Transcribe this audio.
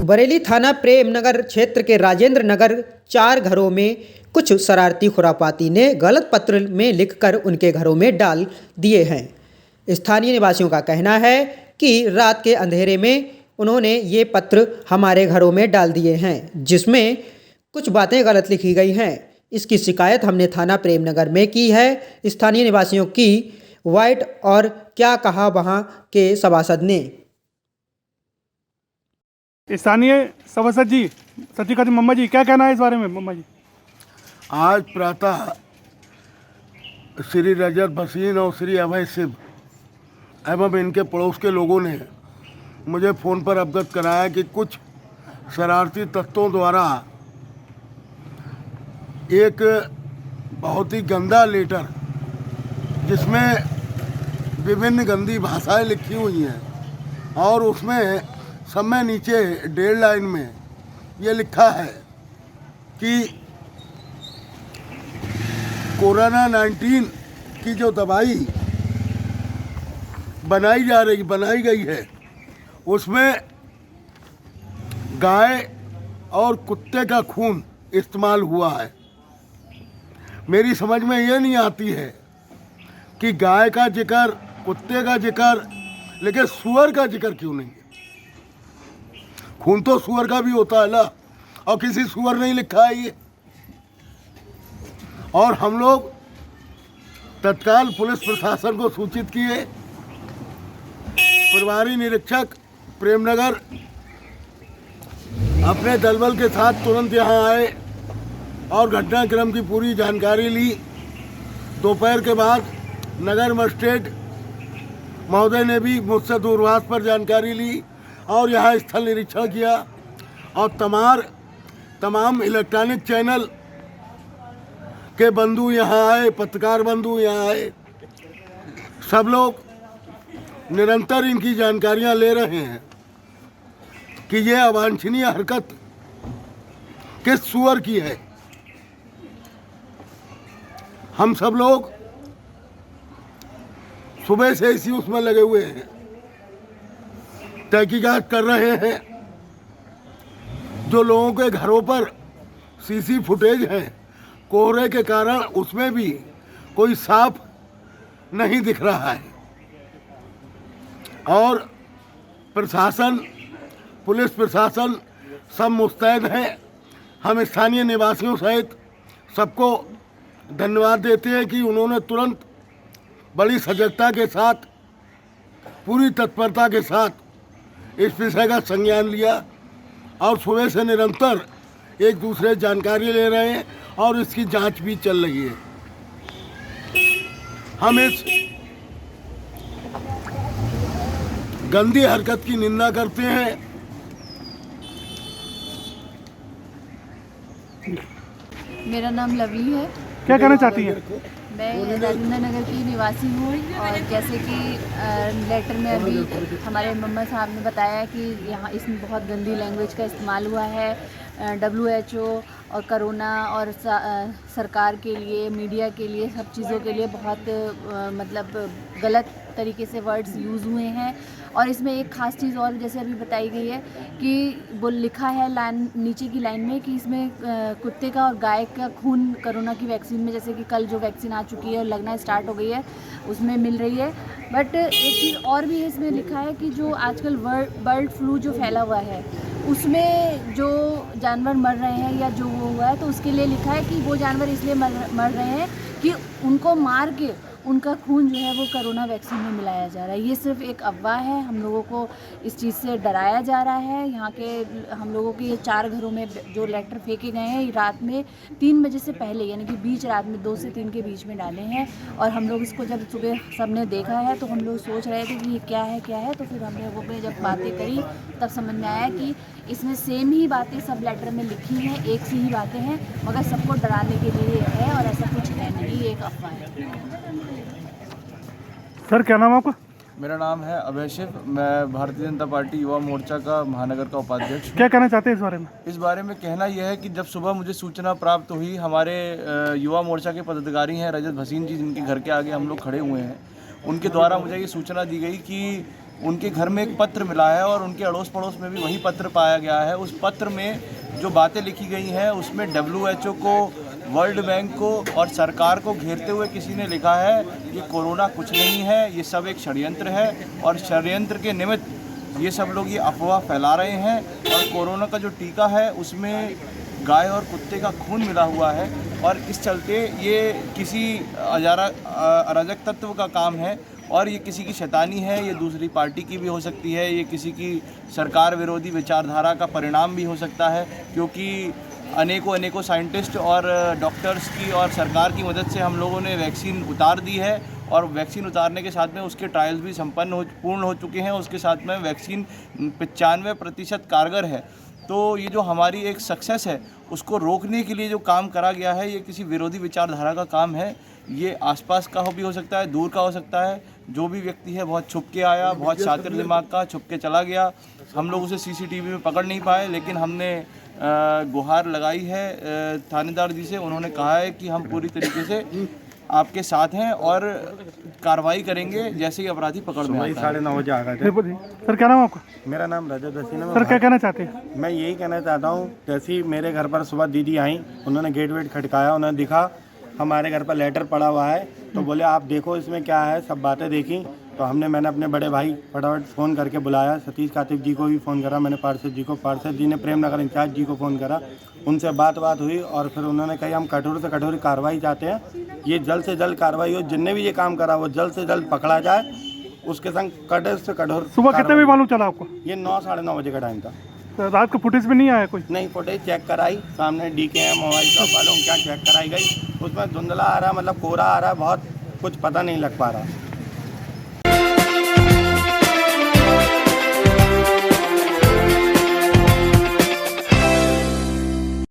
बरेली थाना प्रेमनगर क्षेत्र के राजेंद्र नगर 4 घरों में कुछ शरारती खुरापाती ने गलत पत्र में लिखकर उनके घरों में डाल दिए हैं। स्थानीय निवासियों का कहना है कि रात के अंधेरे में उन्होंने ये पत्र हमारे घरों में डाल दिए हैं, जिसमें कुछ बातें गलत लिखी गई हैं। इसकी शिकायत हमने थाना प्रेमनगर में की है। स्थानीय निवासियों की वाइट और क्या कहा वहाँ के सभासद ने। स्थानीय सभासद जी सचिका जी, मम्मा जी, क्या कहना है इस बारे में? मम्मा जी, आज प्रातः श्री रजत भसीन और श्री अभय शिव एवं इनके पड़ोस के लोगों ने मुझे फ़ोन पर अवगत कराया कि कुछ शरारती तत्वों द्वारा एक बहुत ही गंदा लेटर, जिसमें विभिन्न गंदी भाषाएं लिखी हुई हैं, और उसमें सब में नीचे 1.5 लाइन में ये लिखा है कि कोरोना 19 की जो दवाई बनाई गई है, उसमें गाय और कुत्ते का खून इस्तेमाल हुआ है। मेरी समझ में ये नहीं आती है कि गाय का जिक्र, कुत्ते का जिक्र, लेकिन सूअर का जिक्र क्यों नहीं है? खून तो सूअर का भी होता है ना, और किसी सूअर नहीं लिखा है ये। और हम लोग तत्काल पुलिस प्रशासन को सूचित किए। प्रभारी निरीक्षक प्रेमनगर अपने दलबल के साथ तुरंत यहाँ आए और घटनाक्रम की पूरी जानकारी ली। दोपहर के बाद नगर मजिस्ट्रेट महोदय ने भी मुझसे दूरभाष पर जानकारी ली और यहाँ स्थल निरीक्षण किया, और तमाम इलेक्ट्रॉनिक चैनल के बंधु यहाँ आए, पत्रकार बंधु यहाँ आए। सब लोग निरंतर इनकी जानकारियाँ ले रहे हैं कि ये अवांछनीय हरकत किस सूअर की है। हम सब लोग सुबह से इसी उसमें लगे हुए हैं, तहकीकात कर रहे हैं। जो लोगों के घरों पर सीसी फुटेज है, कोहरे के कारण उसमें भी कोई साफ नहीं दिख रहा है, और प्रशासन, पुलिस प्रशासन सब मुस्तैद हैं। हम स्थानीय निवासियों सहित सबको धन्यवाद देते हैं कि उन्होंने तुरंत बड़ी सजगता के साथ, पूरी तत्परता के साथ इस विषय का संज्ञान लिया, और सुबह से निरंतर एक दूसरे जानकारी ले रहे हैं और इसकी जांच भी चल रही है। हम इस गंदी हरकत की निंदा करते हैं। मेरा नाम लवली है। क्या कहना चाहती हैं? मैं राजेंद्र नगर की निवासी हूँ, और जैसे कि लेटर में अभी हमारे मम्मा साहब ने बताया कि यहाँ इसमें बहुत गंदी लैंग्वेज का इस्तेमाल हुआ है। WHO और कोरोना और सरकार के लिए, मीडिया के लिए, सब चीज़ों के लिए बहुत मतलब गलत तरीके से वर्ड्स यूज़ हुए हैं। और इसमें एक ख़ास चीज़ और जैसे अभी बताई गई है कि वो लिखा है लाइन, नीचे की लाइन में, कि इसमें कुत्ते का और गाय का खून कोरोना की वैक्सीन में, जैसे कि कल जो वैक्सीन आ चुकी है और लगना स्टार्ट हो गई है, उसमें मिल रही है। बट एक चीज़ और भी इसमें लिखा है कि जो आजकल बर्ड फ्लू जो फैला हुआ है, उसमें जो जानवर मर रहे हैं या जो वो हुआ है, तो उसके लिए लिखा है कि वो जानवर इसलिए मर रहे हैं कि उनको मार के उनका खून जो है वो कोरोना वैक्सीन में मिलाया जा रहा है। ये सिर्फ एक अफवाह है। हम लोगों को इस चीज़ से डराया जा रहा है। यहाँ के हम लोगों के ये 4 घरों में जो लेटर फेंके गए हैं, रात में 3 बजे से पहले, यानी कि बीच रात में 2 से 3 के बीच में डाले हैं। और हम लोग इसको जब सुबह सबने देखा है तो हम लोग सोच रहे थे कि ये क्या है। तो फिर हम लोगों ने जब बातें करी तब समझ में आया कि इसमें सेम ही बातें सब लेटर में लिखी हैं, एक सी ही बातें हैं, मगर सबको डराने के लिए है, और ऐसा कुछ है नहीं, एक अफवाह है। सर, क्या नाम है आपका? मेरा नाम है अभय शिव। मैं भारतीय जनता पार्टी युवा मोर्चा का महानगर का उपाध्यक्ष हूँ। क्या कहना चाहते हैं इस बारे में? इस बारे में कहना यह है कि जब सुबह मुझे सूचना प्राप्त हुई, हमारे युवा मोर्चा के पदाधिकारी हैं रजत भसीन जी, जिनके घर के आगे हम लोग खड़े हुए हैं, उनके द्वारा मुझे ये सूचना दी गई कि उनके घर में एक पत्र मिला है और उनके अड़ोस पड़ोस में भी वही पत्र पाया गया है। उस पत्र में जो बातें लिखी गई हैं उसमें WHO को, वर्ल्ड बैंक को और सरकार को घेरते हुए किसी ने लिखा है ये कोरोना कुछ नहीं है, ये सब एक षड्यंत्र है और षड्यंत्र के निमित्त ये सब लोग ये अफवाह फैला रहे हैं। और कोरोना का जो टीका है उसमें गाय और कुत्ते का खून मिला हुआ है और इस चलते ये किसी अराजक तत्व का काम है और ये किसी की शैतानी है, ये दूसरी पार्टी की भी हो सकती है, ये किसी की सरकार विरोधी विचारधारा का परिणाम भी हो सकता है, क्योंकि अनेकों साइंटिस्ट और डॉक्टर्स की और सरकार की मदद से हम लोगों ने वैक्सीन उतार दी है और वैक्सीन उतारने के साथ में उसके ट्रायल्स भी पूर्ण हो चुके हैं। उसके साथ में वैक्सीन 95% कारगर है। तो ये जो हमारी एक सक्सेस है उसको रोकने के लिए जो काम करा गया है ये किसी विरोधी विचारधारा का काम है। ये आसपास का भी हो सकता है, दूर का हो सकता है। जो भी व्यक्ति है बहुत छुप के आया, बहुत शातिर दिमाग का, छुप के चला गया। हम लोग उसे CCTV में पकड़ नहीं पाए, लेकिन हमने गुहार लगाई है थानेदार जी से। उन्होंने कहा है कि हम पूरी तरीके से आपके साथ हैं और कार्रवाई करेंगे जैसे ही अपराधी पकड़ में आता है। 9:30 बजे आ गए थे। सर क्या नाम है आपका? मेरा नाम रजत हसीन है। सर क्या कहना चाहते हैं? मैं यही कहना चाहता हूँ, जैसे ही मेरे घर पर सुबह दीदी आई, उन्होंने गेट वेट खटकाया, उन्हें दिखा हमारे घर पर लेटर पड़ा हुआ है, तो बोले आप देखो इसमें क्या है। सब बातें देखी तो मैंने अपने बड़े भाई फटाफट फ़ोन करके बुलाया। सतीश कातिब जी को भी फ़ोन करा मैंने, पार्षद जी को, पार्षद जी ने प्रेम नगर इंचार्ज जी को फ़ोन करा, उनसे बात हुई और फिर उन्होंने कहा हम कठोर से कठोर कार्रवाई चाहते हैं, ये जल्द से जल्द कार्रवाई हो, जिनने भी ये काम करा वो जल्द से जल्द पकड़ा जाए, उसके संग कठोर से कठोर। सुबह कितने बजे मालूम चला आपको? ये 9 साढ़े 9 बजे का टाइम था। तो रात को फुटेज में नहीं आया कोई? नहीं, फुटेज चेक कराई, सामने DKM मोबाइल शॉप वालों क्या चेक कराई गई, उसमें धुंधला आ रहा, मतलब कोहरा आ रहा, बहुत कुछ पता नहीं लग पा रहा।